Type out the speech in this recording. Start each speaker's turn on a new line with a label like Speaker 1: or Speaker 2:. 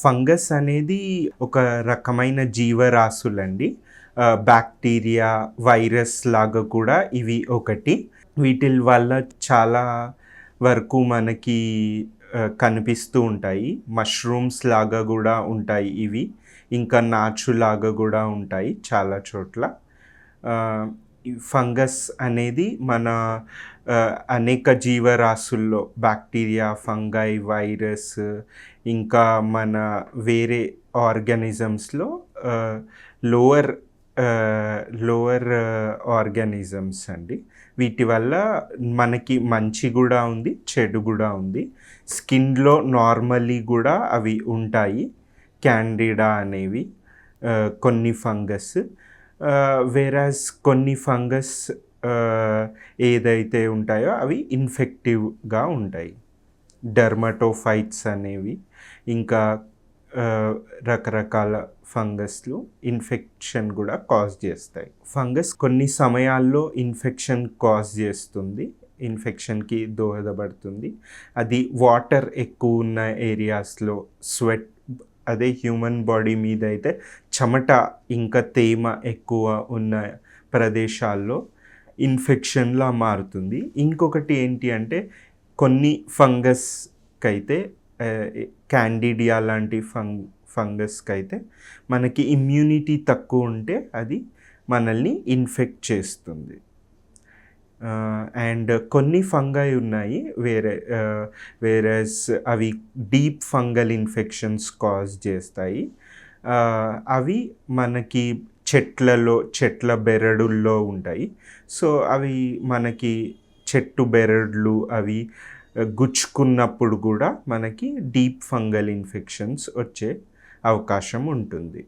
Speaker 1: Fungus అనేది ఒక రకమైన జీవరాశులండి. బ్యాక్టీరియా, వైరస్ లాగా కూడా ఇవి ఒకటి. వీటిల వల్ల చాలా వరకు మనకి కనిపిస్తూ ఉంటాయి. మష్రూమ్స్ లాగా గూడా ఉంటాయి ఇవి. ఇంకా నాచులాగా గూడా ఉంటాయి చాలా చోట్ల. ఈ ఫంగస్ అనేది మన అనేక జీవరాశుల్లో బ్యాక్టీరియా, ఫంగై, వైరస్ ఇంకా మన వేరే ఆర్గానిజమ్స్‌లో లోవర్ లోవర్ ఆర్గానిజమ్స్ అండి. వీటి వల్ల మనకి మంచి గూడా ఉంది, చెడు గూడా ఉంది. స్కిన్‌లో నార్మల్లీ గూడా అవి ఉంటాయి. క్యాండిడా అనేవి కొన్ని ఫంగస్. వేరాజ్ కొన్ని ఫంగస్ ఏదైతే ఉంటాయో అవి ఇన్ఫెక్టివ్‌గా ఉంటాయి. డెర్మటోఫైట్స్ అనేవి ఇంకా రకరకాల ఫంగస్‌లు ఇన్ఫెక్షన్ గూడా కాజ్ చేస్తాయి. ఫంగస్ కొన్ని సమయాల్లో ఇన్ఫెక్షన్ కాజ్ చేస్తుంది. ఇన్ఫెక్షన్‌కి దోహదపడుతుంది. అది వాటర్ ఎక్కువ ఉన్న ఏరియాస్‌లో స్వెట్ అదే హ్యూమన్ బాడీ మీద అయితే చెమట ఇంకా తేమ ఎక్కువ ఉన్న ప్రదేశాల్లో ఇన్ఫెక్షన్‌లా మారుతుంది. ఇంకొకటి ఏంటి అంటే కొన్ని ఫంగస్‌కైతే క్యాండిడియా లాంటి ఫంగస్‌కైతే మనకి ఇమ్యూనిటీ తక్కువ ఉంటే అది మనల్ని ఇన్ఫెక్ట్ చేస్తుంది. అండ్ కొన్ని ఫంగై ఉన్నాయి వేరేస్ అవి డీప్ ఫంగల్ ఇన్ఫెక్షన్స్ కాజ్ చేస్తాయి. అవి మనకి చెట్ల బెరడుల్లో ఉంటాయి. సో అవి మనకి చెట్టు బెరడులు అవి గుచ్చుకున్నప్పుడు కూడా మనకి డీప్ ఫంగల్ ఇన్ఫెక్షన్స్ వచ్చే అవకాశం ఉంటుంది.